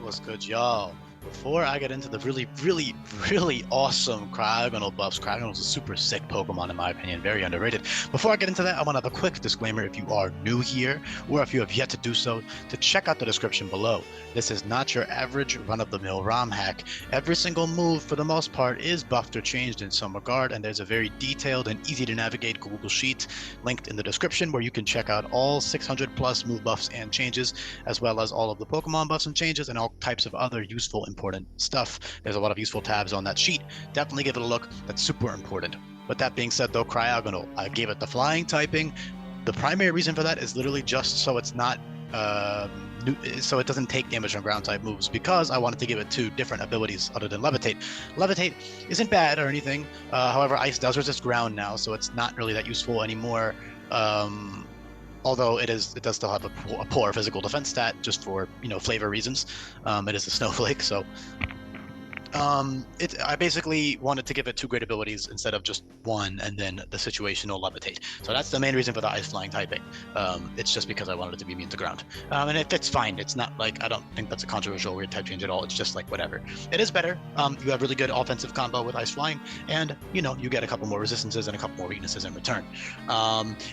What's good, y'all? Before I get into the really awesome Cryogonal buffs, Cryogonal is a super sick Pokemon in my opinion, very underrated. Before I get into that, I want to have a quick disclaimer if you are new here, or if you have yet to do so, to check out the description below. This is not your average run-of-the-mill ROM hack. Every single move, for the most part, is buffed or changed in some regard, and there's a very detailed and easy-to-navigate Google Sheet linked in the description where you can check out all 600 plus move buffs and changes, as well as all of the Pokemon buffs and changes and all types of other useful, important stuff. There's a lot of useful tabs on that sheet. Definitely give it a look. That's super important. With that being said, though, Cryogonal, I gave it the flying typing. The primary reason for that is literally just so it's not so it doesn't take damage from ground type moves, because I wanted to give it two different abilities other than Levitate. Levitate isn't bad or anything. However, Ice does resist ground now, so it's not really that useful anymore. Although it does still have a poor physical defense stat, just for flavor reasons. It is a snowflake, so I basically wanted to give it two great abilities instead of just one, and then the situational Levitate. So that's the main reason for the Ice Flying typing. It's just because I wanted it to be immune to ground, and it fits fine. It's not like, I don't think that's a controversial weird type change at all. It's just like whatever. It is better. You have really good offensive combo with Ice Flying, and you get a couple more resistances and a couple more weaknesses in return.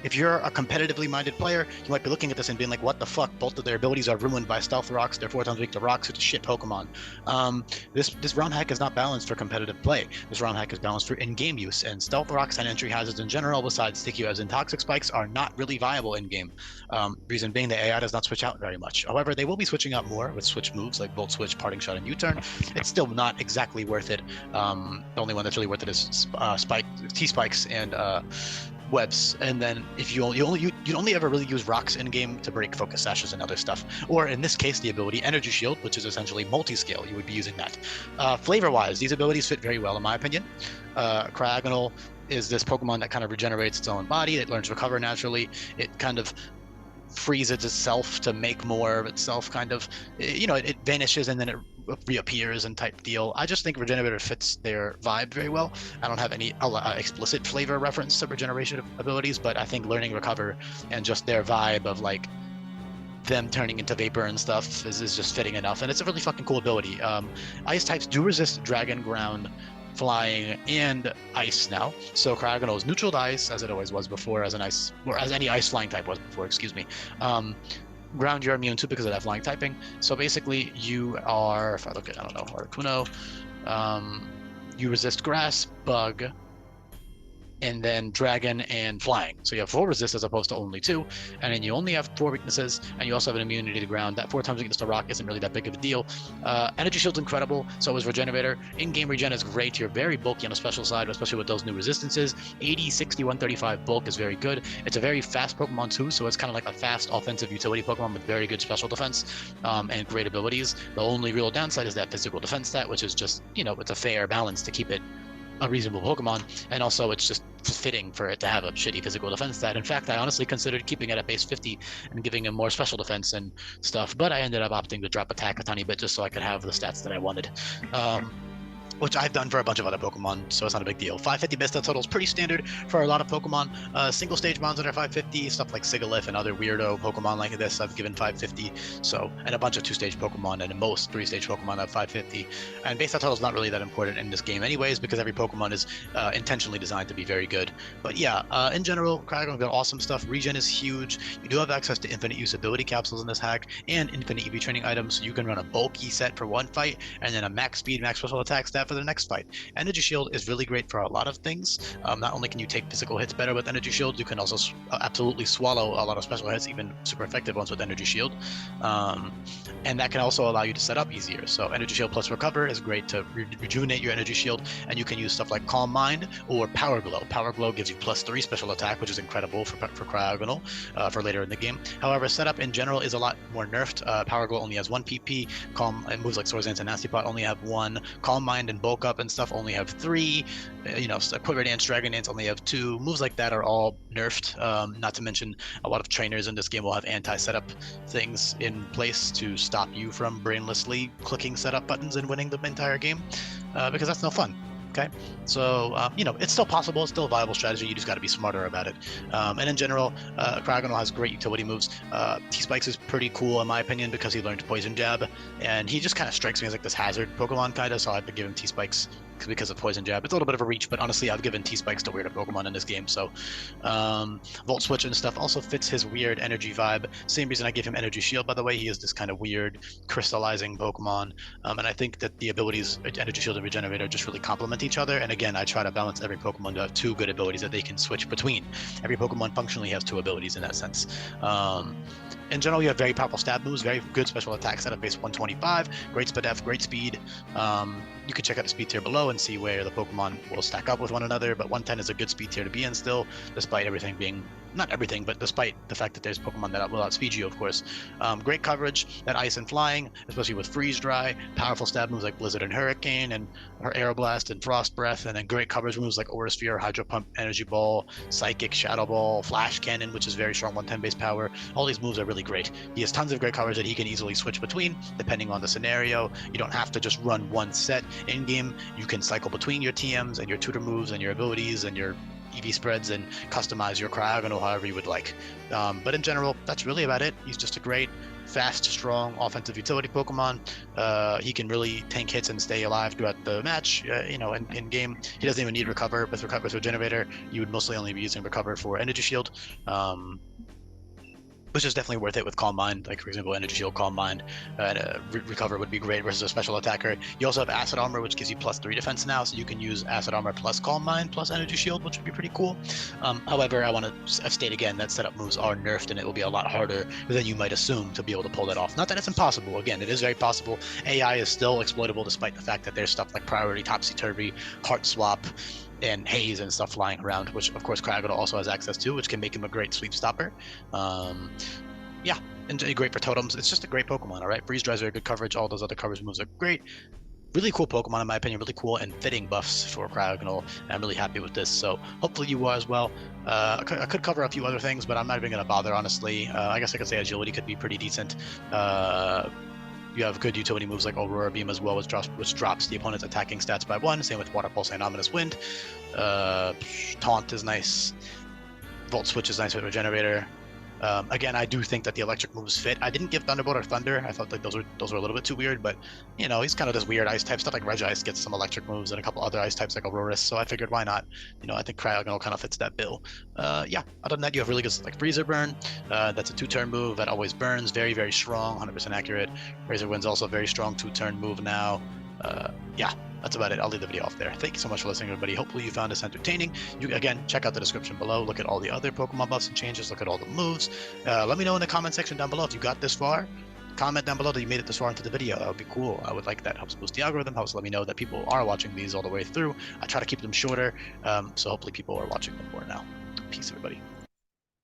If you're a competitively minded player, you might be looking at this and being like, what the fuck? Both of their abilities are ruined by Stealth Rocks. They're 4 times weak to Rocks. It's a shit Pokemon. This ROM hack is not balanced for competitive play. This ROM hack is balanced for in-game use, and Stealth Rocks and entry hazards in general, besides Sticky Webs and Toxic Spikes, are not really viable in-game. Reason being, the AI does not switch out very much. However, they will be switching out more with switch moves like Volt Switch, Parting Shot, and U-Turn. It's still not exactly worth it. The only one that's really worth it is T-Spikes and webs, and then if you'd only ever really use rocks in game to break focus sashes and other stuff, or in this case the ability Energy Shield, which is essentially multi-scale. You would be using that. Flavor wise, these abilities fit very well in my opinion. Cryogonal is this Pokemon that kind of regenerates its own body. It learns Recover naturally. It kind of freezes itself to make more of itself, kind of, it vanishes and then it reappears and type deal. I just think Regenerator fits their vibe very well. I don't have any explicit flavor reference to regeneration abilities, but I think learning Recover and just their vibe of like them turning into vapor and stuff is just fitting enough, and it's a really fucking cool ability. Ice types do resist Dragon, Ground, Flying, and Ice now. So Cryogonal is neutral to Ice, as it always was before, as any Ice Flying type was before, excuse me. Ground you're immune to because of that flying typing. So basically you are, if I look at, I don't know, Articuno, you resist Grass, Bug, and then Dragon and Flying. So you have 4 resist as opposed to only 2, and then you only have 4 weaknesses, and you also have an immunity to ground. That 4 times weakness to rock isn't really that big of a deal. Energy Shield's incredible, so is Regenerator. In-game regen is great. You're very bulky on the special side, especially with those new resistances. 80, 60, 135 bulk is very good. It's a very fast Pokemon too, so it's kind of like a fast offensive utility Pokemon with very good special defense and great abilities. The only real downside is that physical defense stat, which is just, it's a fair balance to keep it a reasonable Pokemon, and also it's just fitting for it to have a shitty physical defense stat. In fact, I honestly considered keeping it at base 50 and giving him more special defense and stuff, but I ended up opting to drop attack a tiny bit just so I could have the stats that I wanted. Which I've done for a bunch of other Pokemon, so it's not a big deal. 550 base stat total is pretty standard for a lot of Pokemon. Single stage mons that are 550, stuff like Sigilyph and other weirdo Pokemon like this, I've given 550. So, and a bunch of 2-stage Pokemon, and most 3-stage Pokemon have 550. And base stat total is not really that important in this game anyways, because every Pokemon is intentionally designed to be very good. But yeah, in general, Cryogonal got awesome stuff. Regen is huge. You do have access to infinite use ability capsules in this hack, and infinite EV training items, so you can run a bulky set for one fight, and then a max speed, max special attack stat for the next fight. Energy Shield is really great for a lot of things. Not only can you take physical hits better with Energy Shield, you can also absolutely swallow a lot of special hits, even super effective ones with Energy Shield. And that can also allow you to set up easier. So Energy Shield plus Recover is great to rejuvenate your Energy Shield, and you can use stuff like Calm Mind or Power Glow. Power Glow gives you +3 special attack, which is incredible for Cryogonal for later in the game. However, setup in general is a lot more nerfed. Power Glow only has 1 PP. And moves like Swords Dance and Nasty Pot only have 1. Calm Mind and Bulk Up and stuff only have 3. Quiver Dance, Dragon Dance only have 2. Moves like that are all nerfed. Not to mention, a lot of trainers in this game will have anti-setup things in place to stop you from brainlessly clicking setup buttons and winning the entire game, because that's no fun. Okay, so it's still possible. It's still a viable strategy. You just got to be smarter about it. And in general, Cryogonal has great utility moves. T-Spikes is pretty cool in my opinion because he learned Poison Jab, and he just kind of strikes me as like this hazard Pokemon kind of. So I'd give him T-Spikes because of Poison Jab. It's a little bit of a reach, but honestly, I've given T-Spikes to weirder Pokemon in this game. So Volt Switch and stuff also fits his weird energy vibe. Same reason I give him Energy Shield, by the way. He is this kind of weird crystallizing Pokemon, and I think that the abilities Energy Shield and Regenerator just really complement each other. And again, I try to balance every Pokemon to have two good abilities that they can switch between. Every Pokemon functionally has two abilities in that sense. In general, you have very powerful stab moves, very good special attacks at a base 125, great Spadef, great speed. You can check out the speed tier below and see where the Pokemon will stack up with one another, but 110 is a good speed tier to be in still, despite everything being, not everything, but despite the fact that there's Pokemon that will outspeed you, of course. Great coverage, that Ice and Flying, especially with Freeze Dry, powerful stab moves like Blizzard and Hurricane, and her Aeroblast and Frost Breath, and then great coverage moves like Aura Sphere, Hydro Pump, Energy Ball, Psychic, Shadow Ball, Flash Cannon, which is very strong 110 base power. All these moves are really great. He has tons of great coverage that he can easily switch between, depending on the scenario. You don't have to just run one set in-game. You can cycle between your TMs and your tutor moves and your abilities and your EV spreads and customize your Cryogonal however you would like. But in general, that's really about it. He's just a great, fast, strong, offensive utility Pokemon. He can really tank hits and stay alive throughout the match. In game, he doesn't even need Recover. With Regenerator, you would mostly only be using Recover for Energy Shield. Which is definitely worth it with Calm Mind. Like, for example, Energy Shield, Calm Mind, and Recover would be great versus a special attacker. You also have Acid Armor, which gives you +3 defense now, so you can use Acid Armor plus Calm Mind plus Energy Shield, which would be pretty cool. However, I want to state again that setup moves are nerfed, and it will be a lot harder than you might assume to be able to pull that off. Not that it's impossible. Again, it is very possible. AI is still exploitable despite the fact that there's stuff like Priority, Topsy-Turvy, Heart Swap, and Haze and stuff flying around, which of course Cryogonal also has access to, which can make him a great sweep stopper. Yeah, and great for totems. It's just a great Pokemon, all right? Freeze Dry is very good coverage. All those other coverage moves are great. Really cool Pokemon, in my opinion. Really cool and fitting buffs for Cryogonal. I'm really happy with this, so hopefully you are as well. I could cover a few other things, but I'm not even going to bother, honestly. I guess I could say Agility could be pretty decent. You have good utility moves like Aurora Beam as well, which drops the opponent's attacking stats by 1. Same with Water Pulse and Ominous Wind. Taunt is nice. Volt Switch is nice with Regenerator. Again, I do think that the electric moves fit. I didn't give Thunderbolt or Thunder. I thought like those were a little bit too weird, but he's kind of this weird ice type stuff. Like Regice gets some electric moves and a couple other ice types like Aurorus, so I figured why not. I think Cryogonal kind of fits that bill. Yeah, other than that, you have really good like Freezer Burn. That's a 2-turn move that always burns. Very, very strong, 100% accurate. Razor Wind's also a very strong 2-turn move now. Yeah, that's about it. I'll leave the video off there. Thank you so much for listening, everybody. Hopefully you found this entertaining. You, again, check out the description below. Look at all the other Pokemon buffs and changes. Look at all the moves. Let me know in the comment section down below if you got this far. Comment down below that you made it this far into the video. That would be cool. I would like that. Helps boost the algorithm. Helps let me know that people are watching these all the way through. I try to keep them shorter, so hopefully people are watching them more now. Peace, everybody.